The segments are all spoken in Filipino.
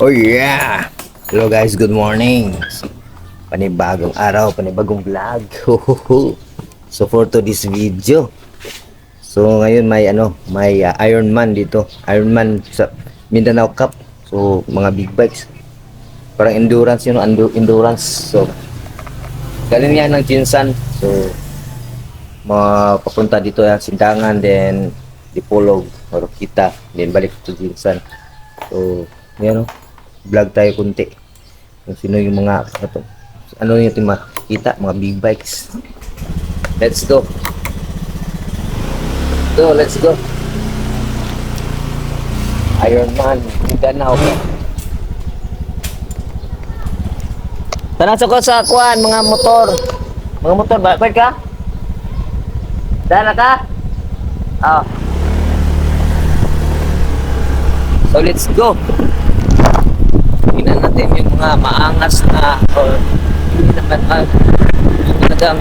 Oh yeah! Hello guys, good morning. Panibagong araw, panibagong vlog. So for today's video. So ngayon may Ironman dito. Ironman sa Mindanao Cup. So mga big bikes. Parang endurance yun, endurance. So galing yan ng Jinsan. So mapapunta dito yan Sindangan, then Dipolog, Marukita, then balik to Jinsan. So yan, vlog tayo kunti kung sino yung mga ano yung makikita, mga big bikes. Let's go. Let's go. Ironman Mindanao. Tanong ko sa kuan, mga motor. Mga motor, bakit ka? Dala ka? Ah. So let's go. Tingnan natin yung mga maangas na or hindi naman talagang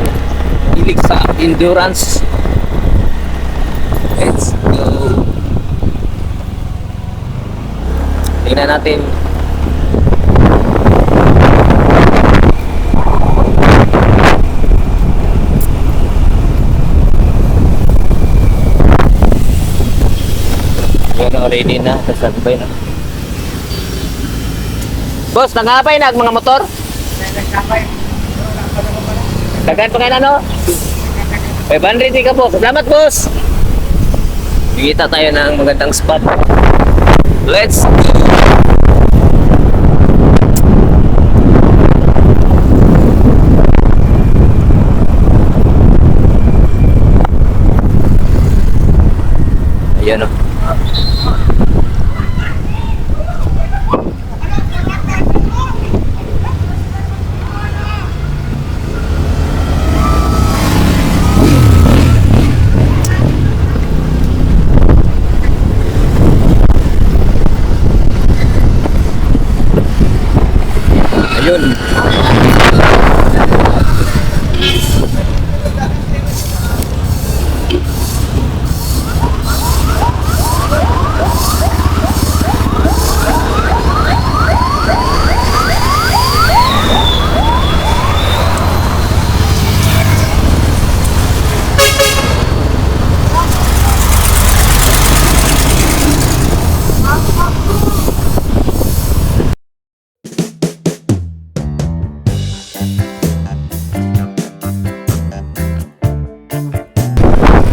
hilig sa endurance. Let's go. Tingnan natin. Yan, ready na. Kasabay na. Boss, nangapay na mga motor? Dagan pa kayo na, no? 500 ka po. Salamat, boss! Bigita tayo ng magandang spot. Let's go! Ayan, no? Ayun.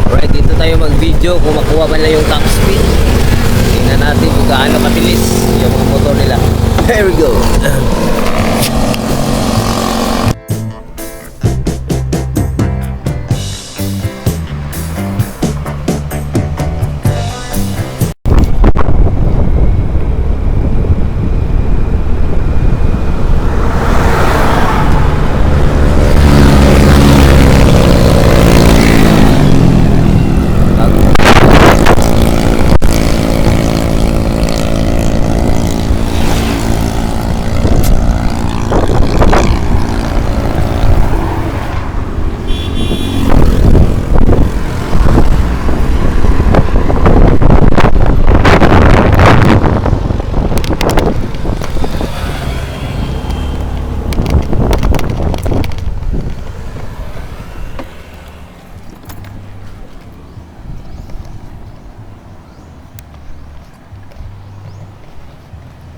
Alright, dito tayo mag-video kung makuha man lang yung top speed. Tingnan natin kung gaano kabilis yung mga motor nila. Here we go.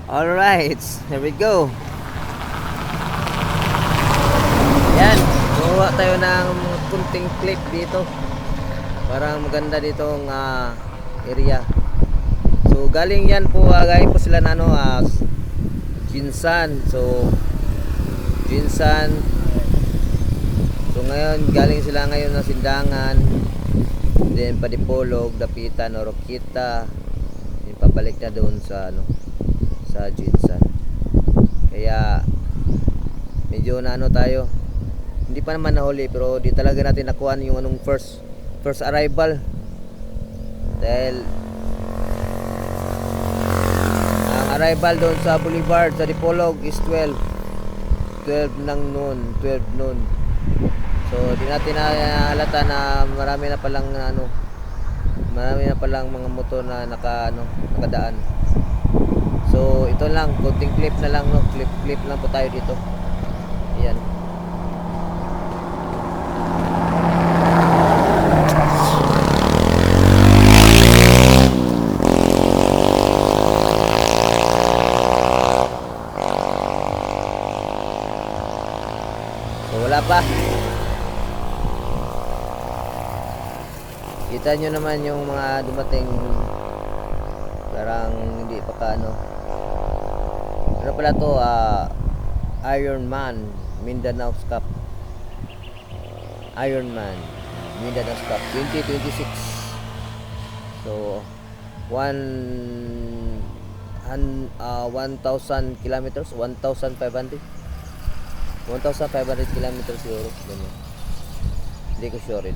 Alright, here we go. Yan, gumawa tayo ng kunting clip dito. Parang maganda ditong area. So galing yan po, galing po sila na Jinsan. So Jinsan. So ngayon, galing sila ngayon na Sindangan. Then Padipolog, Dapitan, Orokita. Then pabalik na doon sa sa Jinsan. Kaya medyo tayo, hindi pa naman nahuli, pero di talaga natin nakuha yung first arrival, dahil ang arrival doon sa Boulevard sa Dipolog is 12 ng noon. So di natin nahalata na marami na palang mga motor na nakadaan. So ito lang, konting clip na lang, no? Clip lang po tayo dito. Ayan. So, wala pa. Kita nyo naman yung mga dumating, parang hindi pa ano. Ano pala to, Ironman Mindanao Cup. Ironman Mindanao Cup 2026. So 1,000 kilometers, 1,500 kilometers siguro, ganyan. Hindi ko sure.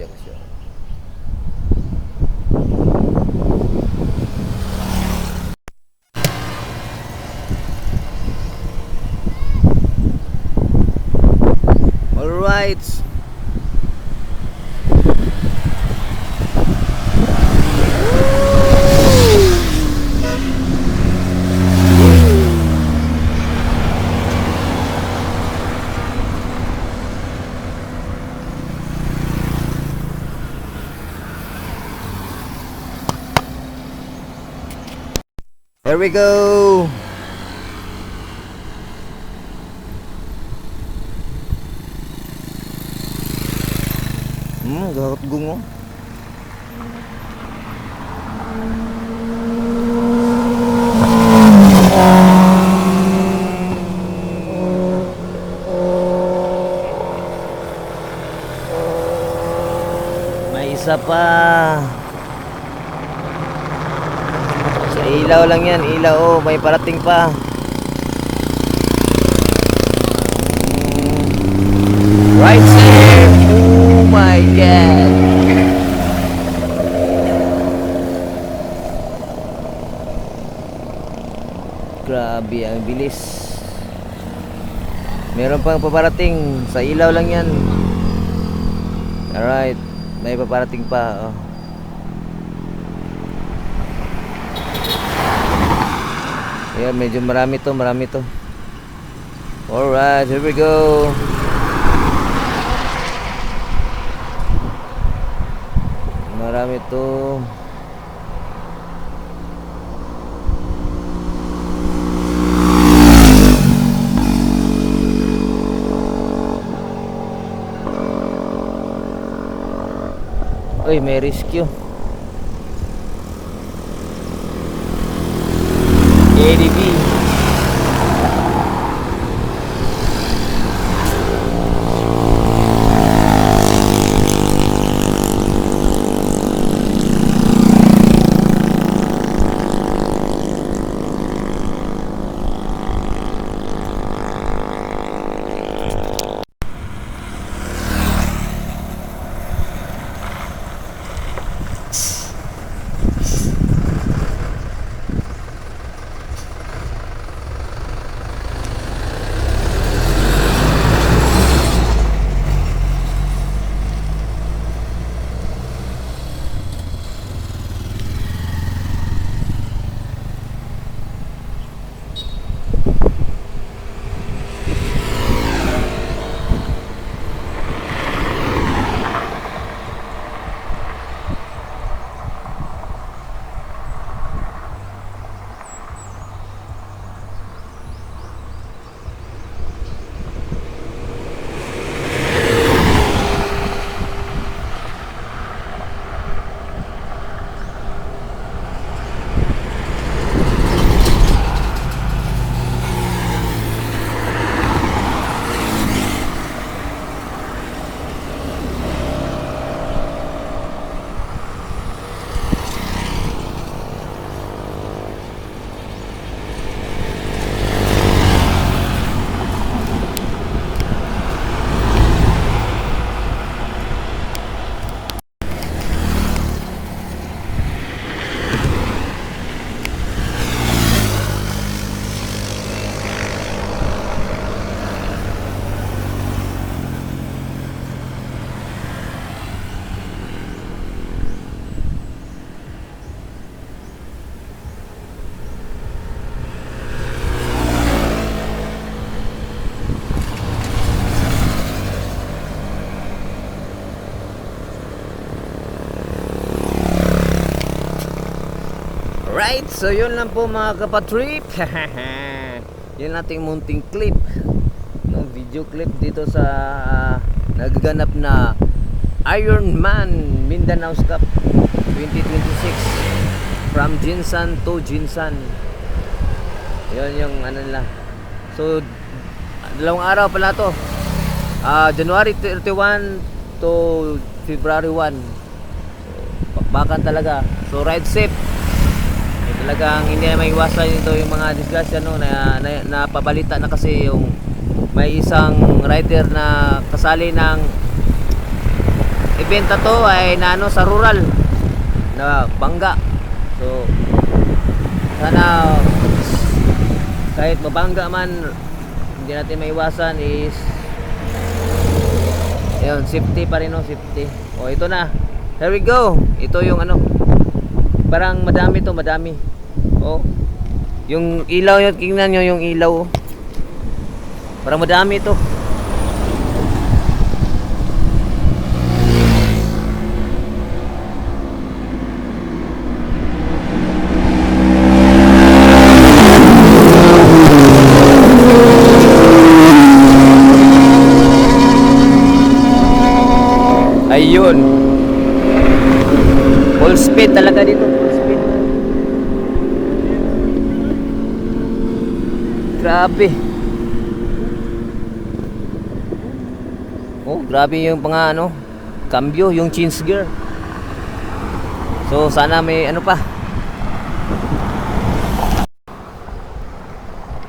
Alright. Here we go. Gahot gungo. May isa pa. Sa ilaw lang yan, ilaw, oh, may parating pa. Right there. Oh my God. Grabe ang bilis. Meron pang paparating. Sa ilaw lang yan. Alright. May paparating pa. Oh. Ayan, medyo marami to. Alright, here we go. Marami to. Uy, may rescue. ADB. Alright, so yun lang po mga kapatrip. Yun nating munting clip, no, video clip dito sa nagaganap na Ironman Mindanao Cup 2026 from Jinsan to Jinsan. Yun yung ano nila. So dalawang araw pala to, January 31 to February 1. So, bakbakan talaga. So ride safe. Talagang hindi na maiwasan ito yung mga disgrasya, no, na napabalita na kasi yung may isang rider na kasali ng event na to ay naano sa rural na bangga. So sana kahit mabangga man, hindi natin maiwasan is yun, safety pa rin, no, safety. O ito na, here we go. Ito yung ano, parang madami to, madami. Oh, yung ilaw yun, tingnan nyo yung ilaw. Parang madami to. Ayun. Full speed talaga dito, full speed. Grabe. Oh, grabe yung mga ano, cambio, yung change gear. So sana may ano pa.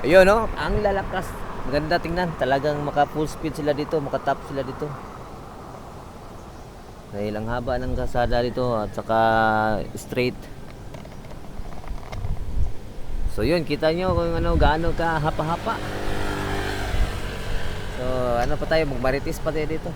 Ayun, no, ang lalakas. Maganda tingnan, talagang maka full speed sila dito, maka top sila dito. Dahil ang haba ng kalsada dito at saka straight. So yun, kita nyo kung ano, gaano ka hapa-hapa. So ano pa tayo, magmaritis pa tayo dito.